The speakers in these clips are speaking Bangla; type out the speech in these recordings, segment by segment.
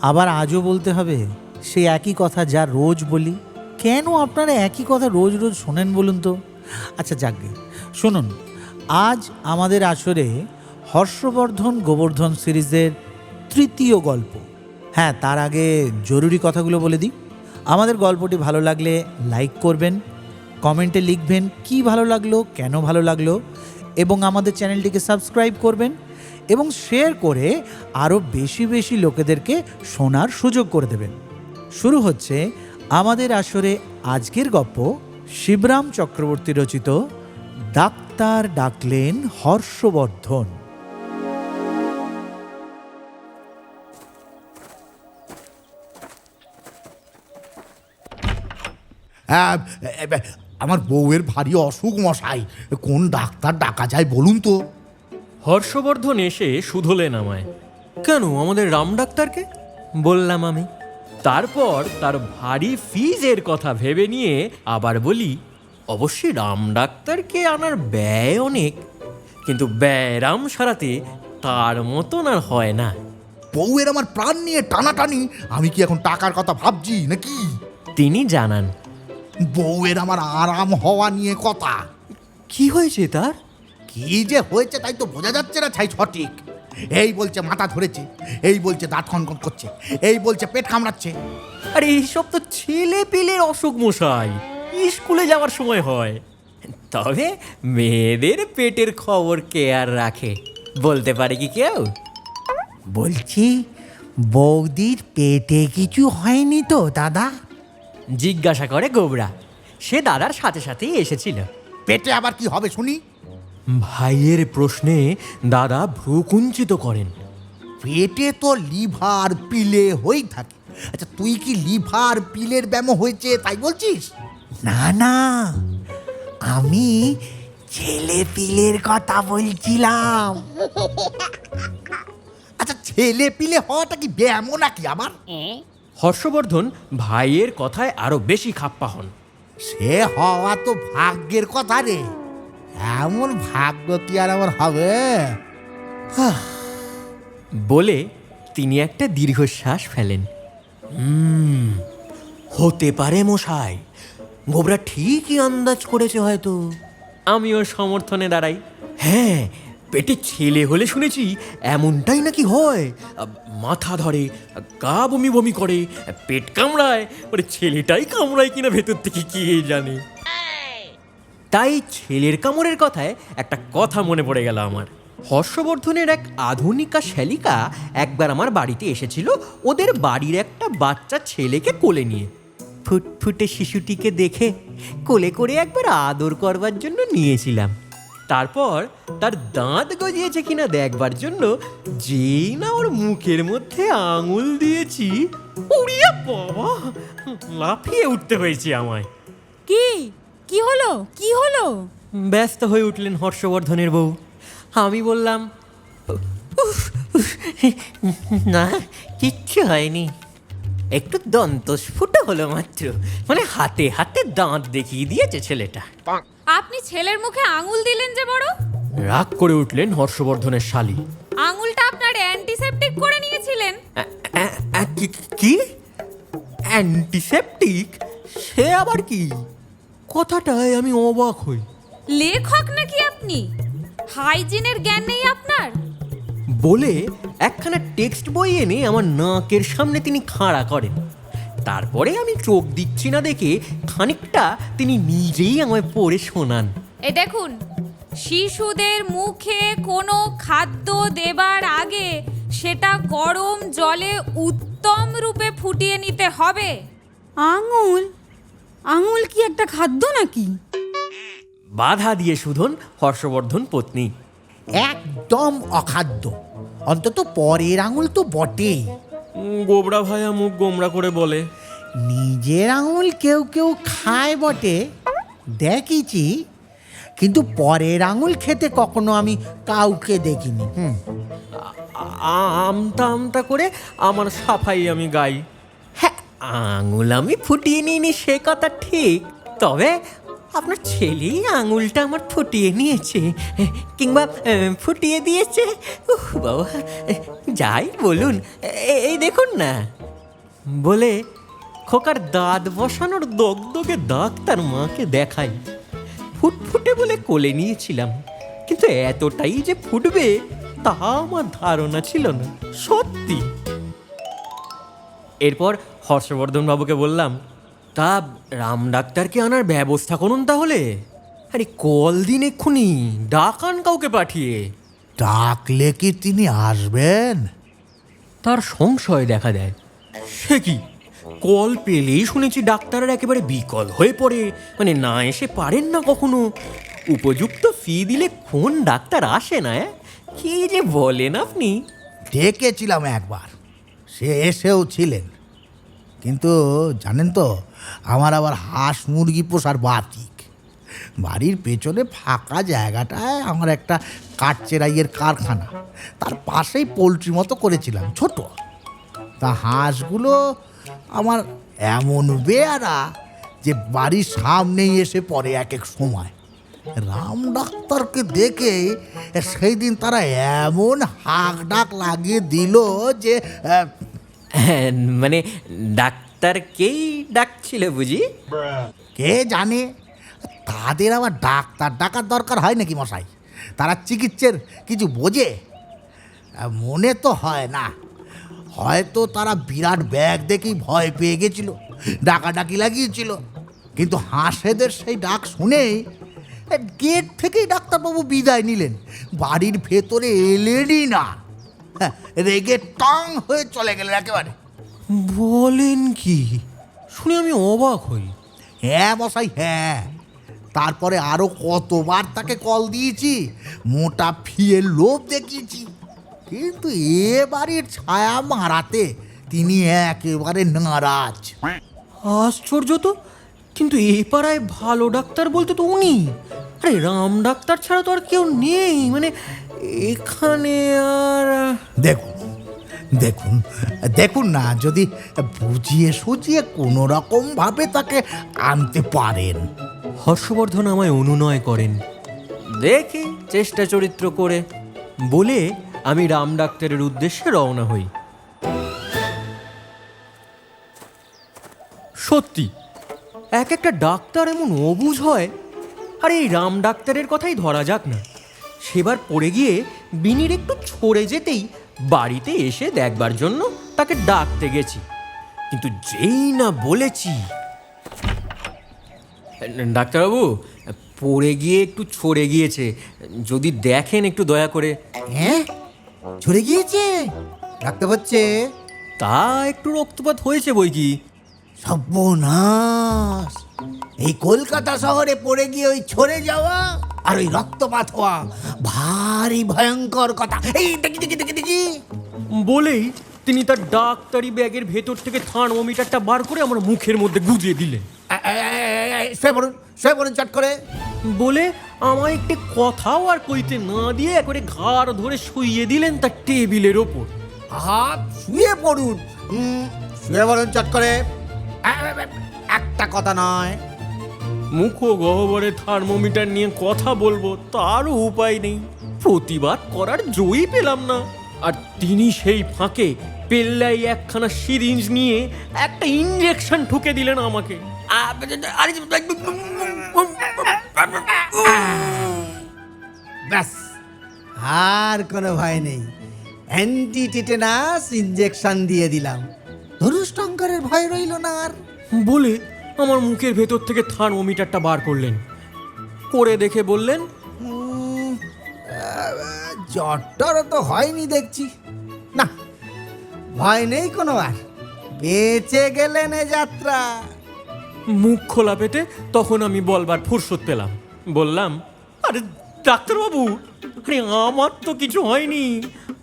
আবার আজও বলতে হবে সেই একই কথা যা রোজ বলি? কেন আপনারা একই কথা রোজ রোজ শোনেন বলুন তো? আচ্ছা যাকগে, শুনুন, আজ আমাদের আসরে হর্ষবর্ধন গোবর্ধন সিরিজের তৃতীয় গল্প। হ্যাঁ, তার আগে জরুরি কথাগুলো বলে দিই। আমাদের গল্পটি ভালো লাগলে লাইক করবেন, কমেন্টে লিখবেন কি ভালো লাগলো, কেন ভালো লাগলো, এবং আমাদের চ্যানেলটিকে সাবস্ক্রাইব করবেন এবং শেয়ার করে আরও বেশি বেশি লোকেদেরকে শোনার সুযোগ করে দেবেন। শুরু হচ্ছে আমাদের আসরে আজকের গল্প, শিবরাম চক্রবর্তী রচিত ডাক্তার ডাকলেন হর্ষবর্ধন। হ্যাঁ, আমার বউয়ের ভারী অসুখ মশাই, কোন ডাক্তার ডাকা যায় বলুন তো? হর্ষবর্ধন এসে শুধলেন আমায়। কেন, আমাদের রাম ডাক্তারকে? বললাম আমি। তারপর তার ভারী ফিজের কথা ভেবে নিয়ে আবার বলি, অবশ্যই রাম ডাক্তারকে আনার ব্যয় অনেক, কিন্তু ব্যয়রাম সারাতে তার মতন আর হয় না। বউয়ের আমার প্রাণ নিয়ে টানাটানি, আমি কি এখন টাকার কথা ভাবছি নাকি? তিনি জানান। বউয়ের আমার আরাম হওয়া নিয়ে কথা। কি হয়েছে তার? কি যে হয়েছে তাই তো বোঝা যাচ্ছে না ছাই সঠিক। এই বলছে মাথা ধরেছে, এই বলছে দাঁত খনখন করছে, এই বলছে পেট কামড়াচ্ছে। আরে এইসব তো ছেলে পেলের অসুখ মশাই, স্কুলে যাওয়ার সময় হয়। তবে মেয়েদের পেটের খবর কে আর রাখে, বলতে পারে কি কেউ? বলছি, বৌদির পেটে কিছু হয়নি তো দাদা? জিজ্ঞাসা করে গোবরা। সে দাদার সাথে সাথেই এসেছিল। পেটে আবার কি হবে শুনি? ভাইয়ের প্রশ্নে দাদা ভ্রু কুঞ্চিত করেন। পেটে তো লিভার পিলে হয়েই থাকে। আচ্ছা, তুই কি লিভার পিলের ব্যায়াম হয়েছে তাই বলছিস? না না, আমি ছেলে পিলের কথা বলছিলাম। আচ্ছা, ছেলে পিলে হওয়াটা কি ব্যায়ামও নাকি আবার? হর্ষবর্ধন ভাইয়ের কথায় আরো বেশি খাপ্পা হন। সে হওয়া তো ভাগ্যের কথা রে, এমন ভাগ্য কি আর আমার হবে? বলে তিনি একটা দীর্ঘশ্বাস ফেলেন। হতে পারে মশাই, গোবরা ঠিকই আন্দাজ করেছে হয়তো। আমিও সমর্থনে দাঁড়াই। হ্যাঁ, পেটে ছেলে হলে শুনেছি এমনটাই নাকি হয়। মাথা ধরে, গা বমি বমি করে, পেট কামড়ায়। ওরে ছেলেটাই কামড়ায় কিনা ভেতর থেকে কে জানে। তাই ছেলের কামড়ের কথায় একটা কথা মনে পড়ে গেল আমার। হর্ষবর্ধনের এক আধুনিকা শ্যালিকা একবার আমার বাড়িতে এসেছিল ওদের বাড়ির একটা বাচ্চা ছেলেকে কোলে নিয়ে। ফুটফুটে শিশুটিকে দেখে কোলে করে একবার আদর করবার জন্য নিয়েছিলাম। তারপর তার দাঁত গজিয়েছে কিনা দেখবার জন্য যেই না ওর মুখের মধ্যে আঙুল দিয়েছি, উড়িয়ে বাবা, লাফিয়ে উঠতে হয়েছে আমায়। কি কি হলো, কি হলো? ব্যস্ত হয়ে উঠলেন হর্ষবর্ধনের বউ। আমি বললাম, না, কিচ্ছু হয়নি, একটু দন্তস্ফুট হলো মাত্র। মানে হাতে হাতে দাঁত দেখিয়ে দিয়েছে ছেলেটা। আপনি ছেলের মুখে আঙুল দিলেন যে বড়? রাগ করে উঠলেন হর্ষবর্ধনের শালী। আঙুলটা আপনার অ্যান্টিসেপটিক করে নিয়েছিলেন। কি অ্যান্টিসেপটিক? সে আবার কি? কথাটায় আমি অবাক হই। লেখক নাকি আপনি? হাইজিনের জ্ঞান নেই আপনার? বলে একখানা টেক্সট বই এনে আমার নাকের সামনে তিনি খাড়া করেন। তারপরে আমি চোখ দিচ্ছি না দেখে খানিকটা তিনি নিজেই আমায় পড়ে শোনান। এ দেখুন, শিশুদের মুখে কোনো খাদ্য দেবার আগে সেটা গরম জলে উত্তম রূপে ফুটিয়ে নিতে হবে। আঙুল? আঙুল কি একটা খাদ্য নাকি? বাধা দিয়ে শুধন হর্ষবর্ধন পত্নী। একদম অখাদ্য, অন্তত পরের আঙুল তো বটেই। গোবরা ভাইয়া মুখ গোমরা করে বলে, নিজের আঙুল কেউ কেউ খায় বটে, দেখেছি, কিন্তু পরের আঙুল খেতে কখনো আমি কাউকে দেখিনি। আমতা আমতা করে আমার সাফাই আমি গাই। হ্যাঁ, আঙুল আমি ফুটিয়ে নিইনি সে কথা ঠিক, তবে আপনার ছেলেই আঙুলটা আমার ফুটিয়ে নিয়েছে, কিংবা ফুটিয়ে দিয়েছে। উহ বাবা, যাই বলুন, এই দেখুন না। বলে খোকার দাঁত বসানোর দগদগে দাগ তার মাকে দেখাই। ফুটফুটে বলে কোলে নিয়েছিলাম, কিন্তু এতটাই যে ফুটবে তা আমার ধারণা ছিল না, সত্যি। এরপর হর্ষবর্ধন বাবুকে বললাম, তা রাম ডাক্তারকে আনার ব্যবস্থা করুন তাহলে। আরে কল দিন এক্ষুনি, ডাকান কাউকে পাঠিয়ে। ডাকলে কি তিনি আসবেন? তার সংশয় দেখা দেয়। সে কি, কল পেলেই শুনেছি ডাক্তারের একেবারে বিকল হয়ে পড়ে, মানে না এসে পারেন না কখনো। উপযুক্ত ফি দিলে কোন ডাক্তার আসে না? কি যে বলেন আপনি। ডেকেছিলাম একবার, সে এসেও ছিলেন, কিন্তু জানেন তো আমার আবার হাঁস মুরগি পোষার বাতিক। বাড়ির পেছনে ফাঁকা জায়গাটায় আমার একটা কাঠচেরাইয়ের কারখানা, তার পাশেই পোলট্রি মতো করেছিলাম ছোট। তা হাঁসগুলো আমার এমন বেয়ারা যে বাড়ির সামনেই এসে পড়ে এক এক সময়। রাম ডাক্তারকে দেখে সেই দিন তারা এমন হাঁক ডাক লাগিয়ে দিল যে মানে ডাক্তারকেই ডাকছিল বুঝি? কে জানে, তাদের আবার ডাক্তার ডাকার দরকার হয় নাকি মশাই? তারা চিকিৎসার কিছু বোঝে? মনে তো হয় না। হয়তো তারা বিরাট ব্যাগ দেখেই ভয় পেয়ে গেছিল, ডাকাডাকি লাগিয়েছিল। কিন্তু হাঁসেদের সেই ডাক শুনেই গেট থেকেই ডাক্তারবাবু বিদায় নিলেন, বাড়ির ভেতরে এলেনই না। হ্যাঁ, রেগে টং হয়ে চলে গেলেন একেবারে। বলেন কি? শুনে আমি অবাক হই। হ্যাঁ মশাই, হ্যাঁ। তারপরে আরও কতবার তাকে কল দিয়েছি, মোটা ফিয়ের লোভ দেখিয়েছি, কিন্তু এ বাড়ির ছায়া মারাতে তিনি একেবারে নারাজ। আশ্চর্য তো, কিন্তু এই পাড়ায় ভালো ডাক্তার বলতে তো উনি। আরে রাম ডাক্তার ছাড়া তো আর কেউ নেই, মানে এখানে। আর দেখুন দেখুন দেখুন না, যদি বুঝিয়ে সুঝিয়ে কোনো রকমভাবে তাকে আনতে পারেন। হর্ষবর্ধন আমায় অনুনয় করেন, দেখি চেষ্টা চরিত্র করে। বলে আমি রাম ডাক্তারের উদ্দেশ্যে রওনা হই। সত্যি এক একটা ডাক্তার এমন অবুঝ হয়। আর এই রাম ডাক্তারের কথাই ধরা যাক না। সেবার পড়ে গিয়ে বিনির একটু ছড়ে যেতেই বাড়িতে এসে দেখবার জন্য তাকে ডাকতে গেছি, কিন্তু যেই না বলেছি, ডাক্তারবাবু পড়ে গিয়ে একটু ছড়ে গিয়েছে, যদি দেখেন একটু দয়া করে। হ্যাঁ, ছড়ে গিয়েছে? ডাকতে হচ্ছে? তা একটু রক্তপাত হয়েছে বই কি। সর্বনাশ! এই কলকাতা শহরে পড়ে গিয়ে ওই ছড়ে যাওয়া আর ওই রক্তপাত হওয়া ভারী ভয়ঙ্কর কথা। এই দেখি দেখি দেখি দেখি। বলেই তিনি তার ডাক্তারি ব্যাগের ভেতর থেকে থার্মোমিটারটা বার করে আমার মুখের মধ্যে গুজিয়ে দিলেন। শুয়ে পড়ুন চট করে। বলে আমায় একটি কথাও আর কইতে না দিয়ে একবারে ঘাড় ধরে শুইয়ে দিলেন তার টেবিলের ওপর। হাত শুয়ে পড়ুন, শুয়ে পড়ুন চট করে। একটা কথা নয়। মুখ গহ্বরে থার্মোমিটার নিয়ে কথা বলবো তারও উপায় নেই, প্রতিবাদ করার জয়ই পেলাম না। আর তিনি সেই ফাঁকে পেল্লাই একখানা সিরিঞ্জ নিয়ে একটা ইঞ্জেকশন ঠুকে দিলেন আমাকে। ব্যাস, আর কোনো ভয় নেই। অ্যান্টি টিটেনাস ইঞ্জেকশন দিয়ে দিলাম, ধনুষ্টঙ্করের ভয় রইল না আর। বলে আমার মুখের ভেতর থেকে থার্মোমিটারটা বার করলেন, করে দেখে বললেন, জ্বরটারও তো হয়নি দেখছি। না, ভয় নেই কোনো আর, বেঁচে গেলেন এ যাত্রা। মুখ খোলা পেতে তখন আমি বলবার ফুরসত পেলাম। বললাম, আরে ডাক্তারবাবু, আরে আমার তো কিছু হয়নি,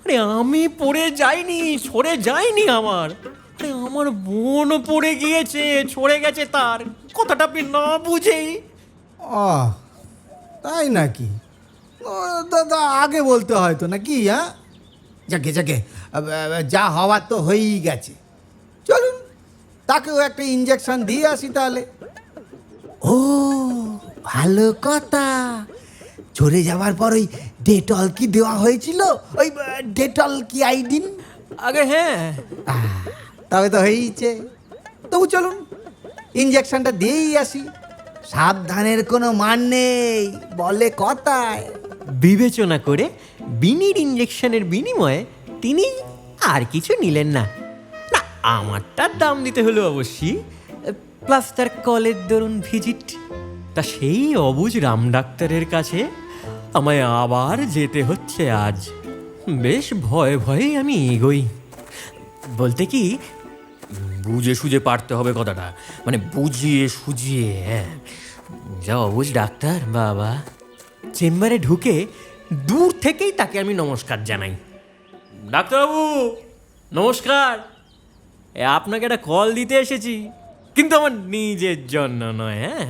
আরে আমি পড়ে যাইনি, সরে যাইনি আমার, আরে আমার বোন পড়ে গিয়েছে, ছড়ে গেছে তার, কথাটা আপনি না বুঝেই। ও তাই নাকি? ও দাদা, আগে বলতে হয়তো নাকি? হ্যাঁ, যাকে যাকে যা হওয়ার তো হয়েই গেছে। চলুন তাকেও একটা ইঞ্জেকশন দিয়ে আসি তাহলে। ও ভালো কথা। চলে যাওয়ার পর ওই ডেটল কি দেওয়া হয়েছিল? ওই ডেটল কি আইডিন? আগে হ্যাঁ, তবে তো হয়েইছে। তবু চলুন ইঞ্জেকশনটা দিয়েই আসি। সাবধানের কোনো মান নেই বলে কথায়। বিবেচনা করে বিনির ইঞ্জেকশনের বিনিময়ে তিনি আর কিছু নিলেন না। না, আমারটার দাম দিতে হলো অবশ্যই, প্লাস তার কলের দরুন ভিজিট। তা সেই অবুঝ রাম ডাক্তারের কাছে আমায় আবার যেতে হচ্ছে আজ। বেশ ভয়ে ভয়ে আমি এগোই। বলতে কি, বুঝে সুঝে পারতে হবে কথাটা, মানে বুঝিয়ে সুঝিয়ে। হ্যাঁ, যা অবুঝ ডাক্তার বাবা। চেম্বারে ঢুকে দূর থেকেই তাকে আমি নমস্কার জানাই। ডাক্তারবাবু নমস্কার, আপনাকে একটা কল দিতে এসেছি, কিন্তু আমার নিজের জন্য নয়। হ্যাঁ,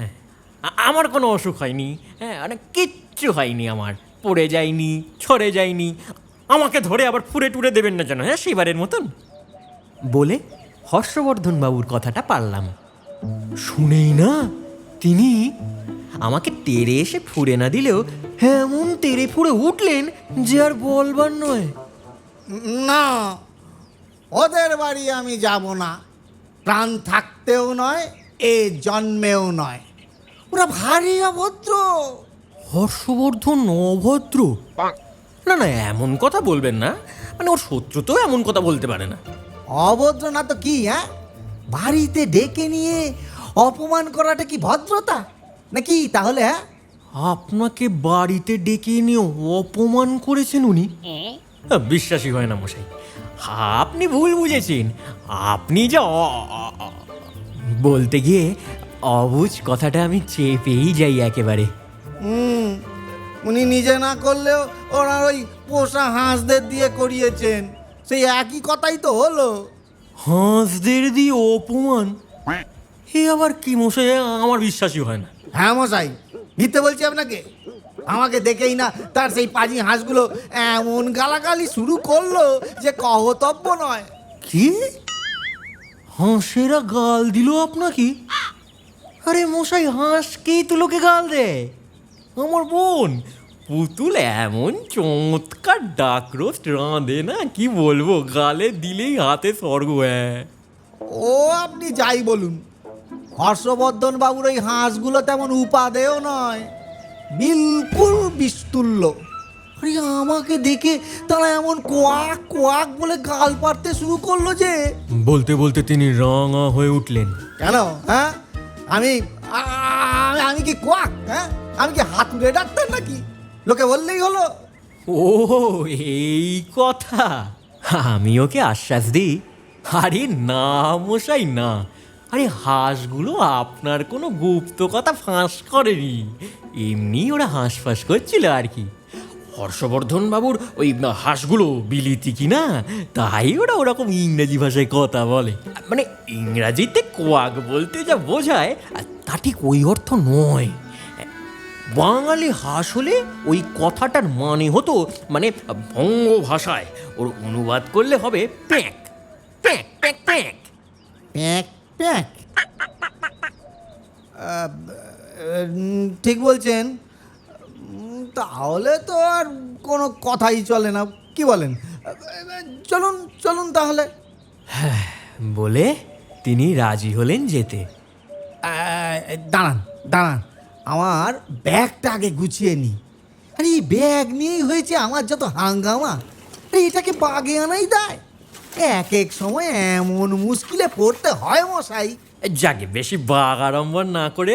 আমার কোনো অসুখ হয়নি। হ্যাঁ, মানে কিচ্ছু হয়নি আমার, পড়ে যায়নি, ছড়ে যায়নি। আমাকে ধরে আবার ফুরে টুরে দেবেন না যেন, হ্যাঁ, সেবারের মতন বলে হর্ষবর্ধন বাবুর কথাটা পারলাম। শুনেই না তিনি আমাকে তেড়ে এসে ফুরে না দিলেও এমন তেড়ে ফুরে উঠলেন যে আর বলবার নয়। না, ওদের বাড়ি আমি যাব না, প্রাণ থাকতেও নয়, এ জন্মেও নয়। ওরা ভারী অভদ্র। হর্ষবর্ধন অভদ্র? না না, এমন কথা বলবেন না, মানে ওর শত্রু তো এমন কথা বলতে পারে না। অভদ্র না তো কি? হ্যাঁ, বাড়িতে ডেকে নিয়ে অপমান করাটা কি ভদ্রতা নাকি তাহলে? হ্যাঁ, আপনাকে বাড়িতে ডেকে নিয়ে অপমান করেছেন উনি? বিশ্বাসই হয় না মশাই, আপনি ভুল বুঝেছেন। আপনি যা বলতে গিয়ে অবুঝ কথাটা আমি চেপেই যাই একেবারে। উনি নিজে না করলেও ওনার ওই পোষা হাঁসদের দিয়ে করিয়েছেন, সেই একই কথাই তো হলো। হাঁসদের দিয়ে অপমান? এ আবার কি মশাই, আমার বিশ্বাসই হয় না। হ্যাঁ মশাই, মিথ্যে বলছি আপনাকে? আমাকে দেখেই না তার সেই পাজি হাঁসগুলো এমন গালাগালি শুরু করলো যে কহতব্য নয়। কি? হাঁসেরা গাল দিল আপনাকে? আরে মশাই, হাঁসকেই তো লোকে গাল দেয়। আমার বোন পুতুল এমন চমৎকার ডাক রোস্ট রাঁধে না, কি বলবো, গালে দিলেই হাতে স্বর্গ। হ্যাঁ, ও আপনি যাই বলুন, হর্ষবর্ধন বাবুর ওই হাঁসগুলো তেমন উপাদেয় নয়, বিলকুল বিস্তুল্য। আরে আমাকে দেখে তারা এমন কোয়াক কোয়াক বলে গাল পাড়তে শুরু করলো যে। বলতে বলতে তিনি রাঙা হয়ে উঠলেন। কেন? হ্যাঁ, আমি আমি কি কোয়াক? হ্যাঁ, আমি কি হাতুড়ে ডাক্তার নাকি? লোকে বললেই হলো। ও এই কথা! আমি ওকে আশ্বাস দিই, আরে না মশাই না, আরে হাঁসগুলো আপনার কোনো গুপ্ত কথা ফাঁস করেনি, এমনি ওরা হাঁসফাঁস করছিল আর কি। হর্ষবর্ধন বাবুর ওই হাঁসগুলো বিলিতি কিনা, তাই ওরা ওরকম ইংরেজি ভাষায় কথা বলে। মানে ইংরাজিতে কোয়াক বলতে যা বোঝায় তা ঠিক ওই অর্থ নয়। বাঙালি হাঁস হলে ওই কথাটার মানে হতো, মানে বঙ্গ ভাষায় ওর অনুবাদ করলে হবে প্যাঁক প্যাঁক প্যাঁক প্যাঁক। প্যাক প্যাক, ঠিক বলছেন। তাহলে তো আর কোনো কথাই চলে না, কি বলেন? চলুন চলুন তাহলে। বলে তিনি রাজি হলেন যেতে। দাঁড়ান দাঁড়ান, আমার ব্যাগটা আগে গুছিয়ে নিই। আরে এই ব্যাগ নিয়েই হয়েছে আমার যত হাঙ্গামা। আরে এটাকে বাগে আনাই দেয়। এক এক সময় এমন মুশকিলে পড়তে হয় মশাই। যাকে বেশি বাগাড়ম্বর না করে।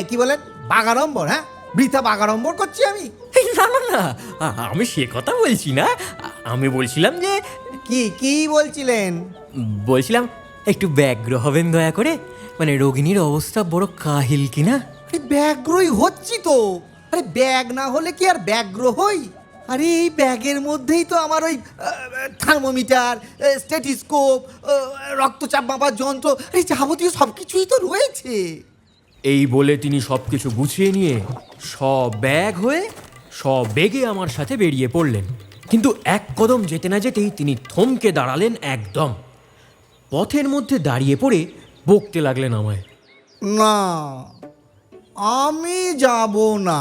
কি বলেন? বাগাড়ম্বর? হ্যাঁ, বৃথা বাগাড়ম্বর করছি আমি? না না না, আমি সে কথা বলছি না, আমি বলছিলাম যে। কি বলছিলেন? বলছিলাম একটু ব্যগ্র হবেন দয়া করে, মানে রোগিণীর অবস্থা বড় কাহিল কিনা। আরে ব্যগ্রই হচ্ছি তো। আরে ব্যাগ না হলে কি আর ব্যগ্র হই? আরে এই ব্যাগের মধ্যেই তো আমার ওই থার্মোমিটার, স্টেথিস্কোপ, রক্তচাপ মাপার যন্ত্র, এই যাবতীয় সব কিছুই তো রয়েছে। এই বলে তিনি সব কিছু গুছিয়ে নিয়ে সব ব্যাগ হয়ে সব বেগে আমার সাথে বেরিয়ে পড়লেন। কিন্তু এক কদম যেতে না যেতেই তিনি থমকে দাঁড়ালেন একদম। পথের মধ্যে দাঁড়িয়ে পড়ে বকতে লাগলেন আমায়। না, আমি যাব না।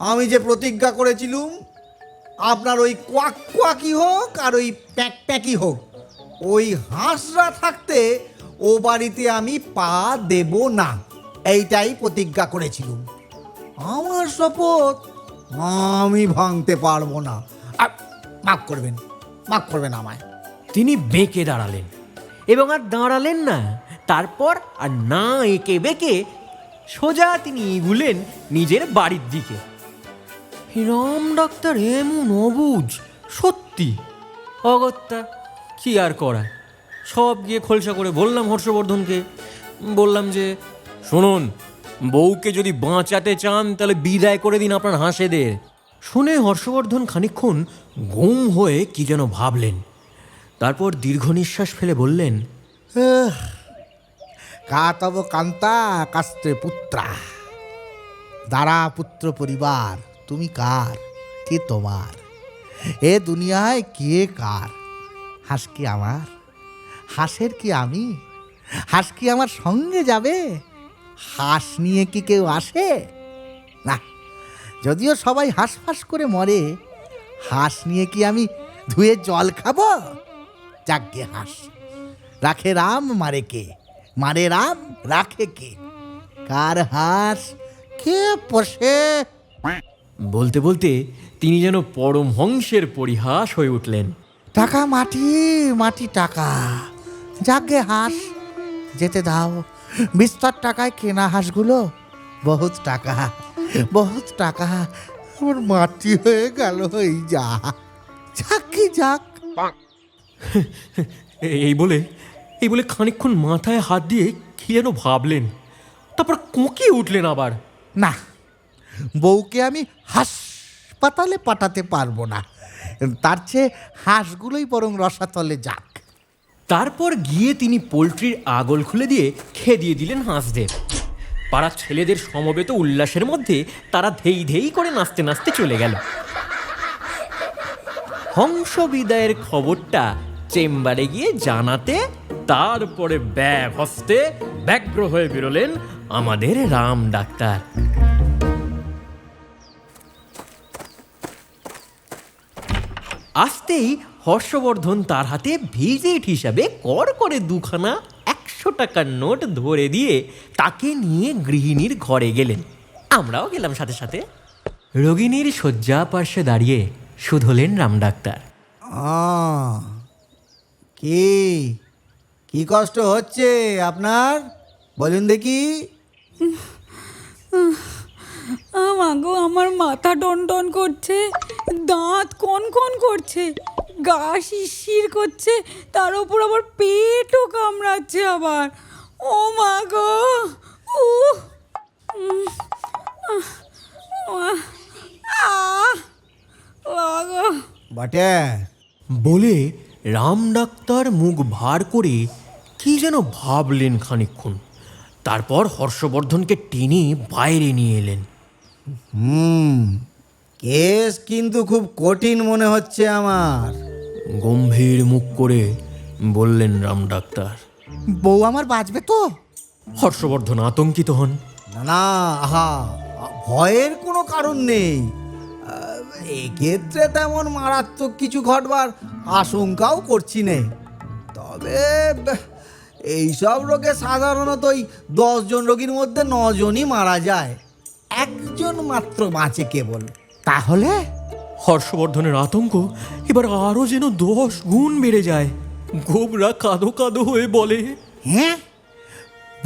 আমি যে প্রতিজ্ঞা করেছিলুম, আপনার ওই কোয়াক কোয়াকি হোক আর ওই প্যাক প্যাকি হোক, ওই হাঁসরা থাকতে ও বাড়িতে আমি পা দেব না, এইটাই প্রতিজ্ঞা করেছিলুম। আমার শপথ আমি ভাঙতে পারবো না। আর মাফ করবেন আমায়। তিনি বেঁকে দাঁড়ালেন এবং আর দাঁড়ালেন না। তারপর আর না এঁকে বেঁকে সোজা তিনি এগুলেন নিজের বাড়ির দিকে। রাম ডাক্তার এমন অবুঝ, সত্যি অগত্যা, কি আর করা। সব গিয়ে খোলসা করে বললাম হর্ষবর্ধনকে, বললাম যে শুনুন, বউকে যদি বাঁচাতে চান তাহলে বিদায় করে দিন আপনার হাঁসেদের। শুনে হর্ষবর্ধন খানিকক্ষণ গুম হয়ে কি যেন ভাবলেন, তারপর দীর্ঘ নিঃশ্বাস ফেলে বললেন, কা তব কান্তা কাস্তে পুত্রা, দাঁড়া পুত্র পরিবার, তুমি কার, কে তোমার, এ দুনিয়ায় কে কার? হাঁস কি আমার? হাঁসের কি আমি? হাঁস কি আমার সঙ্গে যাবে? হাঁস নিয়ে কি কেউ আসে? না, যদিও সবাই হাঁসফাঁস করে মরে, হাঁস নিয়ে কি আমি ধুয়ে জল খাবো? যাগ্গে হাঁস, রাখে রাম মারে কে, মারে রাম রাখে কে, কার হাঁস কে পোষে? বলতে বলতে তিনি যেন পরমহংসের পরিহাস হয়ে উঠলেন। টাকা মাটি, মাটি টাকা, যাগ্গে হাঁস, যেতে দাও। বিস্তর টাকায় কেনা হাঁসগুলো, বহুত টাকা, বহুত টাকা আমার মাটি হয়ে গেল। এই যা, যাক কি যাক। এই বলে খানিকক্ষণ মাথায় হাত দিয়ে কি যেন ভাবলেন, তারপর কোঁকিয়ে উঠলেন আবার। না, বউকে আমি হাসপাতালে পাঠাতে পারবো না, তার চেয়ে হাঁসগুলোই বরং রসাতলে যাক। তারপর গিয়ে তিনি পোলট্রির আগল খুলে দিয়ে খেদিয়ে দিলেন হাঁসদের। পাড়ার ছেলেদের সমবেত উল্লাসের মধ্যে তারা ধেই ধেই করে নাচতে নাচতে চলে গেল। হংস বিদায়ের খবরটা চেম্বারে গিয়ে জানাতে তারপরে ব্যাগ হস্তে ব্যগ্র হয়ে বেরোলেন আমাদের রাম ডাক্তার। আসতেই হর্ষবর্ধন তার হাতে ভিজিট হিসাবে কর করে দুখানা 100 টাকার নোট ধরে দিয়ে তাকে নিয়ে গৃহিণীর ঘরে গেলেন। আমরাও গেলাম সাথে সাথে। রোগিণীর শয্যা পার্শ্বে দাঁড়িয়ে শুধলেন রাম ডাক্তার। কি কি কষ্ট হচ্ছে আপনার, বলুন দেখি। আমাগো, আমার মাথা টনটন করছে, দাঁত কন কন করছে, গা শিরশির করছে, তার উপর আবার পেটও কামড়াচ্ছে আবার। ও মা গো, বটে বলে রাম ডাক্তার মুখ ভার করে কি যেন ভাবলেন খানিকক্ষণ, তারপর হর্ষবর্ধনকে টেনে বাইরে নিয়ে এলেন। কেস কিন্তু খুব কঠিন মনে হচ্ছে আমার। গম্ভীর মুখ করে বললেন রাম ডাক্তার। বউ আমার বাঁচবে তো? হর্ষবর্ধন আতঙ্কিত হন। না না, আহা, ভয়ের কোনো কারণ নেই। এক্ষেত্রে তেমন মারাত্মক কিছু ঘটবার আশঙ্কাও করছি নে। তবে এইসব রোগে সাধারণত ওই 10 জন রোগীর মধ্যে 9 জনই মারা যায়, 1 জন মাত্র বাঁচে কেবল। তাহলে হর্ষবর্ধনের আতঙ্ক এবার আরো যেন 10 গুণ বেড়ে যায়। গোবরা কাঁদো কাঁদো হয়ে বলে, হ্যাঁ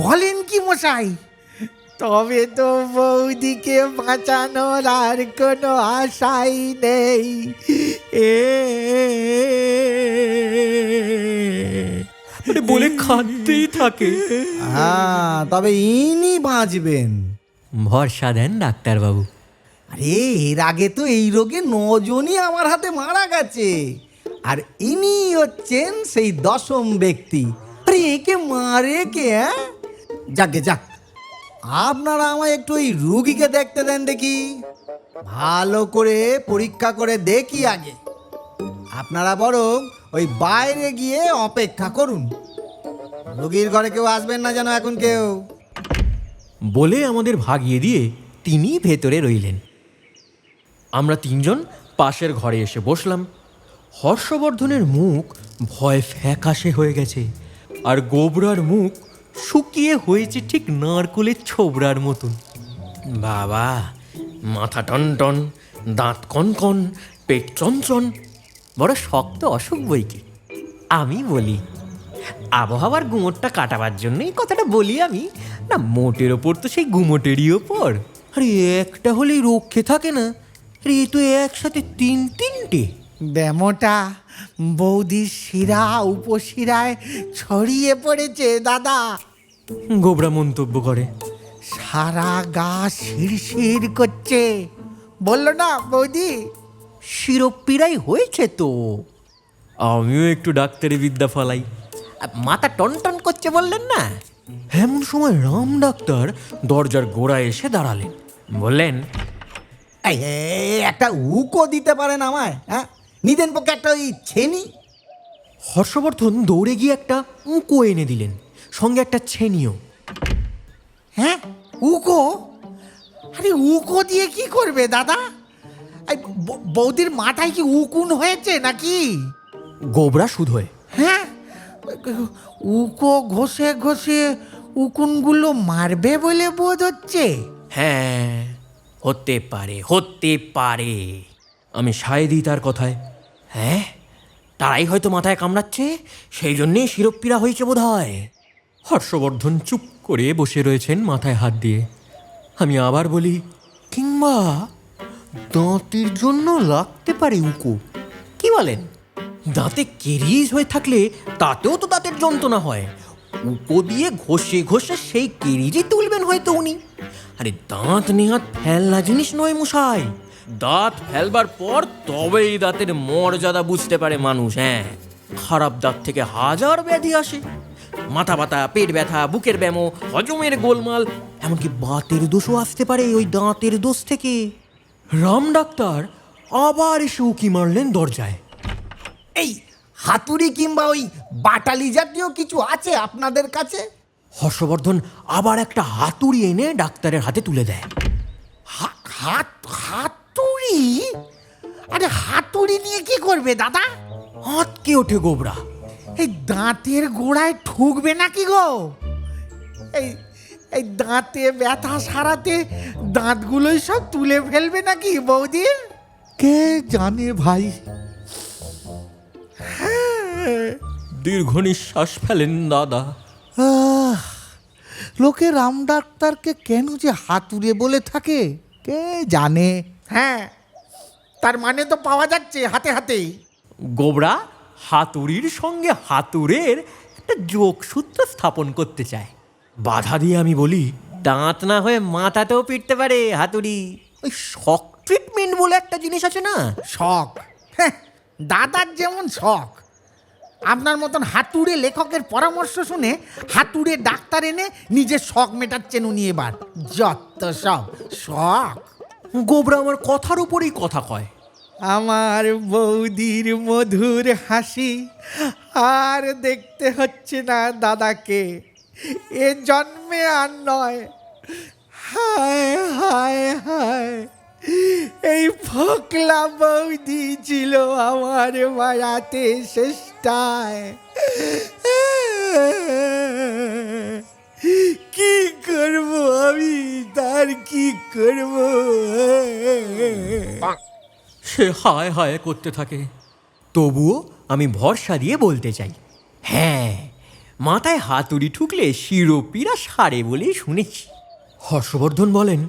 বলেন কি মশাই? তবে তো বৌদিকে বাঁচানোর আর কোনো আশাই নেই। বলে কাঁদতেই থাকে। হ্যাঁ, তবে ইনি বাঁচবেন, ভরসা দেন ডাক্তারবাবু। আরে এর আগে তো এই রোগে 9 জনই আমার হাতে মারা গেছে, আর ইনি হচ্ছেন সেই 10ম ব্যক্তি। আরে একে মারে কে? যাকে যাক, আপনারা আমায় একটু ওই রুগীকে দেখতে দেন দেখি, ভালো করে পরীক্ষা করে দেখি আগে। আপনারা বরং ওই বাইরে গিয়ে অপেক্ষা করুন, রুগীর ঘরে কেউ আসবেন না যেন এখন কেউ। বলে আমাদের ভাগিয়ে দিয়ে তিনি ভেতরে রইলেন। আমরা তিনজন পাশের ঘরে এসে বসলাম। হর্ষবর্ধনের মুখ ভয় ফ্যাকাশে হয়ে গেছে, আর গোবরার মুখ শুকিয়ে হয়েছে ঠিক নারকোলের ছোবড়ার মতন। বাবা, মাথা টনটন, দাঁত কনকন, পেট চঞ্চন, বড় শক্ত অসুখ বই কি। আমি বলি, আবহাওয়ার গুমোটটা কাটাবার জন্যই কথাটা বলি আমি, না মোটের ওপর তো সেই গুমোটেরই ওপর। আরে একটা হলেই রক্ষে থাকে না, আরে এ তো একসাথে তিনটে। ব্যামোটা বৌদির শিরা উপশিরায় ছড়িয়ে পড়েছে দাদা। গোবরা মন্তব্য করে। সারা গা শিরশির করছে, বললো না বৌদি? শিরোপিরাই হয়েছে তো। আমিও একটু ডাক্তারি বিদ্যা ফলাই। মাথা টনটন করছে বললেন না, এমন সময় রাম ডাক্তার দরজার গোড়ায় এসে দাঁড়ালেন। বললেন, এই একটা উকো দিতে পারেন আমায়? হ্যাঁ, নিদেন পক্ষে একটা ওই ছেনি। হর্ষবর্ধন দৌড়ে গিয়ে একটা উঁকো এনে দিলেন, সঙ্গে একটা ছেনিও। হ্যাঁ, উকো? আরে উকো দিয়ে কি করবে দাদা? এই বৌদির মাথায় কি উকুন হয়েছে নাকি? গোবরা শুধোয়। হ্যাঁ, উকো ঘষে ঘষে উকুনগুলো মারবে বলে বোধ হচ্ছে। হ্যাঁ, হতে পারে। আমি সায় দিই তার কথায়। হ্যাঁ, তারাই হয়তো মাথায় কামড়াচ্ছে, সেই জন্যেই শিরোপীড়া হয়েছে বোধ হয়। হর্ষবর্ধন চুপ করে বসে রয়েছেন মাথায় হাত দিয়ে। আমি আবার বলি, কিংবা দাঁতের জন্য লাগতে পারে উকো। কি বলেন? দাঁতে কেরিজ হয়ে থাকলে তাতেও তো দাঁতের যন্ত্রণা হয়। উকো দিয়ে ঘষে ঘষে সেই কেরিজই তুলবেন হয়তো উনি। আরে দাঁত নেহাত ফেলনা জিনিস নয় মশাই। দাঁত ফেলবার পর তবেই দাঁতের মর্যাদা বুঝতে পারে মানুষ। হ্যাঁ, খারাপ দাঁত থেকে হাজার ব্যাধি আসে। মাথা ব্যথা, পেট ব্যথা, বুকের ব্যামো, হজমের গোলমাল, এমনকি বাতের দোষও আসতে পারে ওই দাঁতের দোষ থেকে। রাম ডাক্তার আবার এসে উকি মারলেন দরজায়। এই হাতুড়ি কিংবা ওই বাটালি জাতীয় কিছু আছে আপনাদের কাছে? হর্ষবর্ধন আবার একটা হাতুড়ি এনে ডাক্তারের হাতে তুলে দেয়। হাতুড়ি? আরে হাতুড়ি নিয়ে কি করবে দাদা? আঁতকে ওঠে গোবরা। এই দাঁতের গোড়ায় ঠুকবে নাকি গো? এই এই দাঁতে ব্যথা সারাতে দাঁতগুলোই সব তুলে ফেলবে নাকি বৌদির? কে জানে ভাই। দীর্ঘ নিঃশ্বাস ফেলেন দাদা। লোকে রাম ডাক্তারকে কেন যে হাতুড়ে বলে থাকে কে জানে। হ্যাঁ, তার মানে তো পাওয়া যাচ্ছে হাতে হাতেই। গোবরা হাতুড়ির সঙ্গে হাতুড়ের একটা যোগসূত্র স্থাপন করতে চায়। বাধা দিয়ে আমি বলি, দাঁত না হয়ে মাথাতেও পিটতে পারে হাতুড়ি। ওই শক ট্রিটমেন্ট বলে একটা জিনিস আছে না। শখ? হ্যাঁ, দাদার যেমন শখ, আপনার মতন হাতুড়ে লেখকের পরামর্শ শুনে হাতুড়ে ডাক্তার এনে নিজের শখ মেটাচ্ছেন উনি এবার। যত সব শখ। গোবরা আমার কথার উপরেই কথা কয়। আমার বৌদির মধুর হাসি আর দেখতে হচ্ছে না দাদাকে, এ জন্মে আর নয়। হায় হায় হায়, এই ফোকলা বৌদি ছিল আমার মায়াতে শেষটায়। কি করব আমি, তার কি করব? সে হায় হায় করতে থাকে। তবুও আমি ভরসা দিয়ে বলতে চাই, হ্যাঁ, মাথায় হাতুড়ি ঠুকলে শিরোপীড়া সারে বলেই শুনেছি। হর্ষবর্ধন বলেন,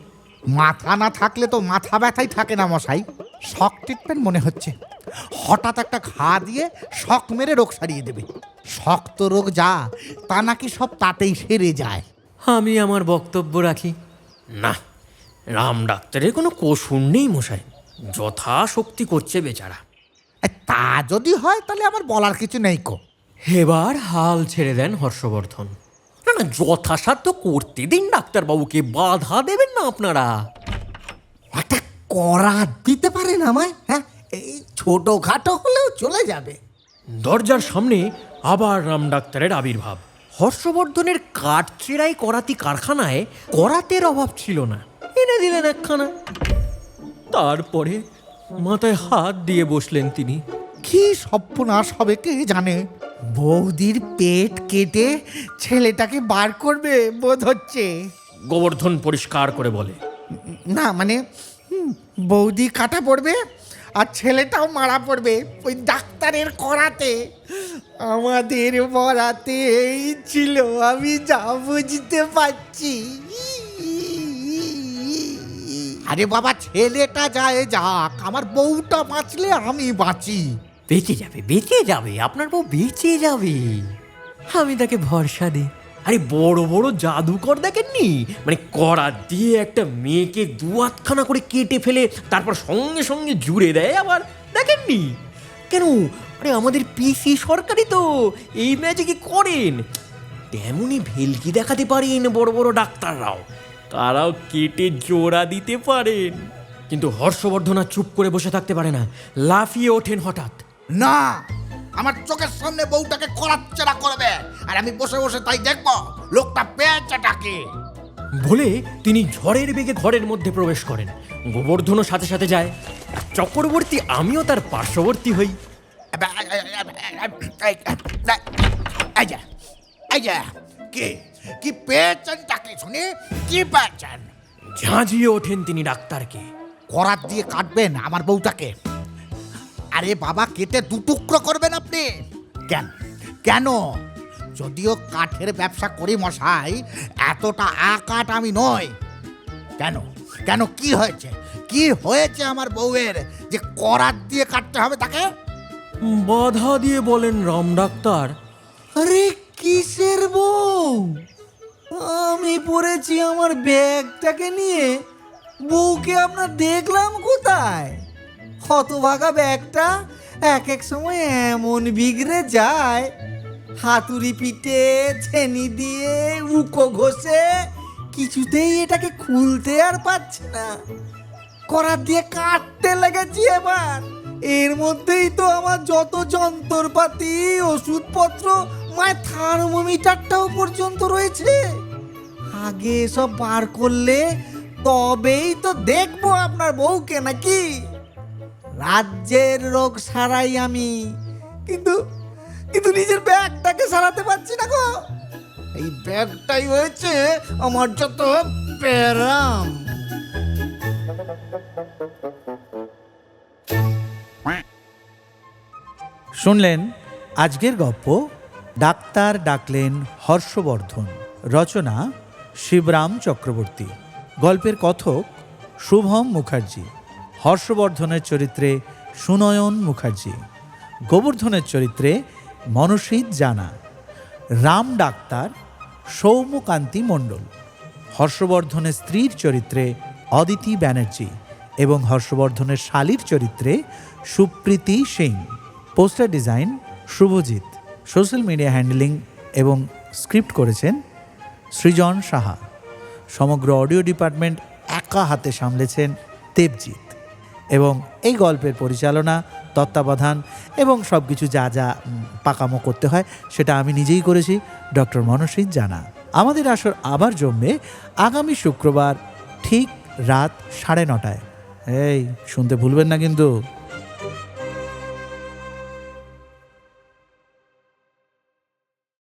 মাথা না থাকলে তো মাথা ব্যথাই থাকে না মশাই। শক ট্রিটমেন্ট মনে হচ্ছে। হঠাৎ একটা ঘা দিয়ে শক মেরে রোগ সারিয়ে দেবে। শক্ত রোগ যা তা নাকি সব তাতেই সেরে যায়। আমি আমার বক্তব্য রাখি। না, রাম ডাক্তারের কোনো কসুর নেই মশাই, যথাশক্তি করছে বেচারা। তা যদি হয় তাহলে আমার বলার কিছু নেই কো। এবার হাল ছেড়ে দেন হর্ষবর্ধন। না না, যথাসাধ্য করতে দিন ডাক্তারবাবুকে, বাধা দেবেন না আপনারা। একটা করা দিতে পারেন আমায়? হ্যাঁ, এই ছোটোখাটো হলেও চলে যাবে। দরজার সামনে আবার রাম ডাক্তারের আবির্ভাব। হর্ষবর্ধনের কাঠচেরাই করাতি কারখানায় করাতের অভাব ছিল না, এনে দিলেন একখানা। তারপরে মাথায় হাত দিয়ে বসলেন তিনি। কি সর্বনাশ হবে কে জানে। বৌদির পেট কেটে ছেলেটাকে বার করবে বোধ হচ্ছে। গোবর্ধন পরিষ্কার করে বলে, না মানে বৌদি কাটা পড়বে আর ছেলেটাও মারা পড়বে ওই ডাক্তারের করাতে। আমাদের বরাতে এই ছিল, আমি যা বুঝতে পারছি। আরে বাবা, ছেলেটা যায় যাক, আমার বউটা বাঁচলে আমি বাঁচি। বেঁচে যাবে, বেঁচে যাবে, আপনার বউ বেঁচে যাবে, আমি তাকে ভরসা দিই। আরে বড় বড় জাদুকর দেখেননি, মানে করাত দিয়ে একটা মেয়েকে দুয়াতখানা করে কেটে ফেলে তারপর সঙ্গে সঙ্গে জুড়ে দেয় আবার, দেখেননি? কেন, আরে আমাদের পিসি সরকারই তো এই ম্যাজিকই করেন। তেমনই ভেলকি দেখাতে পারেন বড় বড় ডাক্তাররাও, তারাও কেটে জোড়া দিতে পারেন। কিন্তু হর্ষবর্ধন আর চুপ করে বসে থাকতে পারে না, লাফিয়ে ওঠেন হঠাৎ। না, আমার চোখের সামনে বউটাকে করাচ্ছেড়া করবে আর আমি বসে বসে তাই দেখবো লোকটা পেয়েছেটাকে। বলে তিনি ঝড়ের বেগে ঘরের মধ্যে প্রবেশ করেন। গোবর্ধনও সাথে সাথে যায়। চক্রবর্তী আমিও তার পার্শ্ববর্তী হই। কি পেয়েছেনটাকে শুনে, কি পেয়েছেন? ঝাঁঝিয়ে ওঠেন তিনি ডাক্তারকে। করাত দিয়ে কাটবেন আমার বউটাকে? আরে বাবা, কেটে দুটুকরো করবেন আপনি? কেন কেন? যদিও কাঠের ব্যবসা করি মশাই, এতটা আকাট আমি নই। কেন কেন, কি হয়েছে? কি হয়েছে আমার বউয়ের যে করাত দিয়ে কাটতে হবে তাকে? বাধা দিয়ে বলেন রাম ডাক্তার, আরে কিসের বউ? আমি পড়েছি আমার ব্যাগটাকে নিয়ে, বউকে আপনার দেখলাম কোথায়? হতভাগা ব্যাগটা এক এক সময় এমন বিগড়ে যায়, হাতুড়ি পিটে ছেনি দিয়ে উকো ঘষে কিছুতেই এটাকে খুলতে আর পারছি না। করাত দিয়ে কাটতে লেগেছি এবার। এর মধ্যেই তো আমার যত যন্ত্রপাতি, ওষুধপত্র, মায়ের থার্মোমিটারটাও পর্যন্ত রয়েছে। আগে এসব বার করলে তবেই তো দেখবো আপনার বউকে নাকি। রাজ্যের রোগ সারাই আমি, কিন্তু কিন্তু নিজের ব্যাগটাকে সারাতে পারছি না গো। এই ব্যাগটাই হয়েছে আমার যত প্যারাম। শুনলেন আজকের গল্প ডাক্তার ডাকলেন হর্ষবর্ধন। রচনা শিবরাম চক্রবর্তী। গল্পের কথক শুভম মুখার্জি। হর্ষবর্ধনের চরিত্রে সুনয়ন মুখার্জি। গোবর্ধনের চরিত্রে মনসিত জানা। রাম ডাক্তার সৌম্যকান্তি মণ্ডল। হর্ষবর্ধনের স্ত্রীর চরিত্রে অদিতি ব্যানার্জি এবং হর্ষবর্ধনের শালীর চরিত্রে Supriti Singh. Poster design Subhajit. Social media handling এবং স্ক্রিপ্ট করেছেন সৃজন সাহা। সমগ্র অডিও ডিপার্টমেন্ট একা হাতে সামলেছেন দেবজিৎ। এবং এই গল্পের পরিচালনা, তত্ত্বাবধান এবং সব কিছু যা যা পাকামো করতে হয় সেটা আমি নিজেই করেছি, ডক্টর মনসিত জানা। আমাদের আসর আবার জমবে আগামী শুক্রবার ঠিক রাত 9:30। এই শুনতে ভুলবেন না কিন্তু।